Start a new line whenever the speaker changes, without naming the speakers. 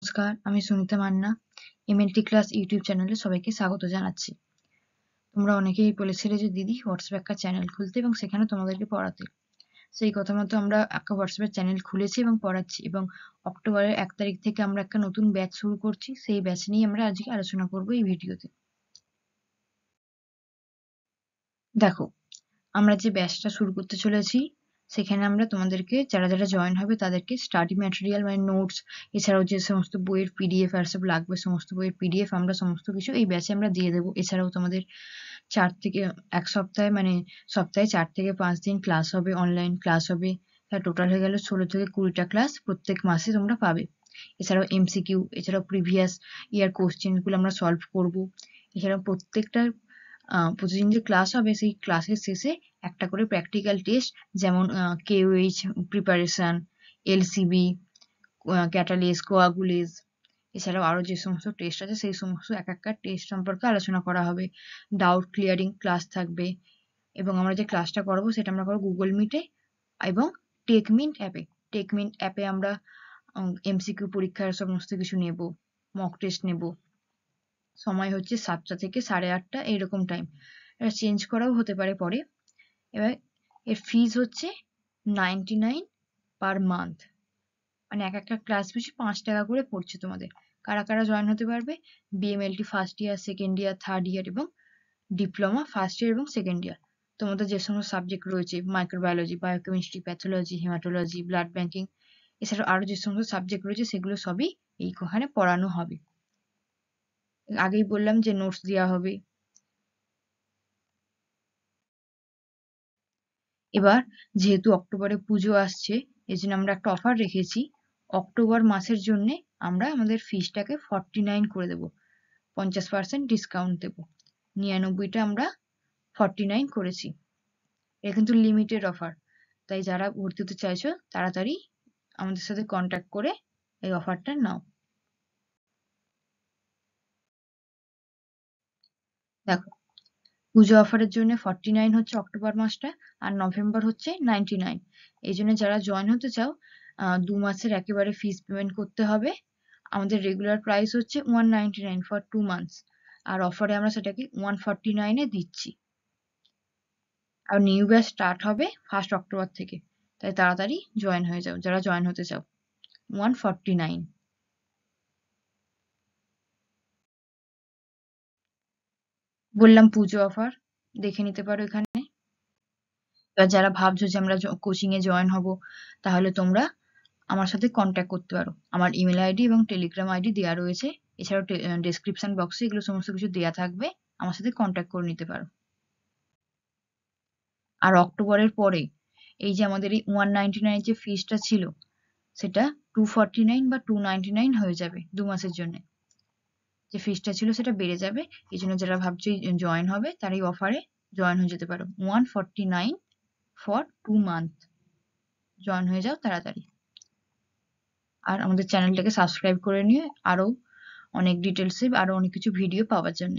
নমস্কার, আমি Sunita Manna. MLT class YouTube চ্যানেলে সবাইকে স্বাগত জানাচ্ছি। তোমরা অনেকেই বলেছিলে যে দিদি হোয়াটসঅ্যাপ একটা চ্যানেল খুলতে এবং সেখানে তোমাদেরকে পড়াতে। সেই কথা মতো আমরা একটা হোয়াটসঅ্যাপের চ্যানেল খুলেছি এবং পড়াচ্ছি, এবং অক্টোবরের 1 তারিখ থেকে আমরা একটা নতুন ব্যাচ শুরু করছি। সেই ব্যাচ নিয়ে আমরা আজকে আলোচনা করব এই ভিডিওতে। দেখো, আমরা যে ব্যাচটা শুরু করতে চলেছি সেখানে আমরা তোমাদেরকে যারা জয়েন হবে তাদেরকে স্টাডি ম্যাটেরিয়াল মানে নোটস, এছাড়াও যে সমস্ত বইয়ের পিডিএফ আর সব লাগবে সমস্ত বইয়ের পিডিএফ আমরা সমস্ত কিছু এই ব্যাচে আমরা দিয়ে দেবো। এছাড়াও তোমাদের 4 থেকে 1 সপ্তাহে মানে সপ্তাহে 4 থেকে 5 দিন ক্লাস হবে, অনলাইন ক্লাস হবে। তার টোটাল হয়ে গেল 16 থেকে 20টা ক্লাস প্রত্যেক মাসে তোমরা পাবে। এছাড়াও এমসিকিউ, এছাড়াও প্রিভিয়াস ইয়ার কোশ্চেনগুলো আমরা সলভ করব। এছাড়াও প্রতিদিন যে ক্লাস হবে সেই ক্লাসের শেষে একটা করে প্র্যাকটিক্যাল টেস্ট, যেমন কেওএইচ প্রিপারেশন, এলসিবি, ক্যাটালিস, কোয়াগুলেজ, এছাড়াও আরো যে সমস্ত টেস্ট আছে সেই সমস্ত এক একটা টেস্ট সম্পর্কে আলোচনা করা হবে। ডাউট ক্লিয়ারিং ক্লাস থাকবে, এবং আমরা যে ক্লাসটা করবো সেটা আমরা করবো গুগল মিটে এবং টেকমিন্ট অ্যাপে আমরা এমসিকিউ পরীক্ষার সমস্ত কিছু নেব, মক টেস্ট নেব। সময় হচ্ছে 7টা থেকে 8:30 এইরকম টাইম। এটা চেঞ্জ করাও হতে পারে পরে। এবার এর ফিজ হচ্ছে 99 পার মান্থ, মানে এক একটা ক্লাস পিছু 5 টাকা করে পড়ছে তোমাদের। কারা কারা জয়েন হতে পারবে? BMLT first year, second year, third year এবং ডিপ্লোমা ফার্স্ট ইয়ার এবং সেকেন্ড ইয়ার। তোমাদের যে সমস্ত সাবজেক্ট রয়েছে microbiology, biochemistry, pathology, haematology, blood banking, এছাড়াও আরো যে সমস্ত সাবজেক্ট রয়েছে সেগুলো সবই এইখানে পড়ানো হবে। আগেই বললাম যে নোটস দেওয়া হবে। এবার যেহেতু অক্টোবরে পুজো আসছে, এই জন্য আমরা একটা অফার রেখেছি। অক্টোবর মাসের জন্য আমরা আমাদের ফিসটাকে 49 করে দেবো, 50% ডিসকাউন্ট দেবো। 99টা আমরা 49 করেছি। এটা কিন্তু লিমিটেড অফার, তাই যারা ভর্তি হতে চাইছো তাড়াতাড়ি আমাদের সাথে কন্ট্যাক্ট করে এই অফারটা নাও। দেখো, পুজো অফারের জন্য 49 হচ্ছে অক্টোবর মাসটা, আর নভেম্বর হচ্ছে 99। এই জন্য যারা জয়েন হতে চাও 2 মাসের একেবারে ফিস পেমেন্ট করতে হবে। আমাদের রেগুলার প্রাইস হচ্ছে 199 ফর 2 মান্থস, আর অফারে আমরা সেটাকে 149 এ দিচ্ছি। আর নিউ ব্যাচ স্টার্ট হবে 1 অক্টোবর থেকে, তাই তাড়াতাড়ি জয়েন হয়ে যাও যারা জয়েন হতে চাও। 149। বললাম পুজো অফার, দেখে নিতে পারো এখানে। এবার যারা ভাবছো যে আমরা কোচিং এ জয়েন হব, তাহলে তোমরা আমার সাথে কন্ট্যাক্ট করতে পারো। আমার ইমেল আইডি এবং টেলিগ্রাম আইডি দেওয়া রয়েছে, এছাড়াও ডেসক্রিপশন বক্সে এগুলো সমস্ত কিছু দেওয়া থাকবে, আমার সাথে কন্ট্যাক্ট করে নিতে পারো। আর অক্টোবরের পরে এই যে আমাদের এই 199 যে ফিসটা ছিল সেটা 249 বা 299 হয়ে যাবে 2 মাসের জন্য। যে ফিসটা ছিল সেটা বেড়ে যাবে, এই জন্য যারা ভাবছো জয়েন হবে তারা এই অফারে জয়েন হয়ে যেতে পারো। 149 ফর 2 মান্থ। জয়েন হয়ে যাও তাড়াতাড়ি। আর আমাদের চ্যানেলটাকে সাবস্ক্রাইব করে নিয়ে আরো অনেক ডিটেলসে আরো অনেক কিছু ভিডিও পাওয়ার জন্য।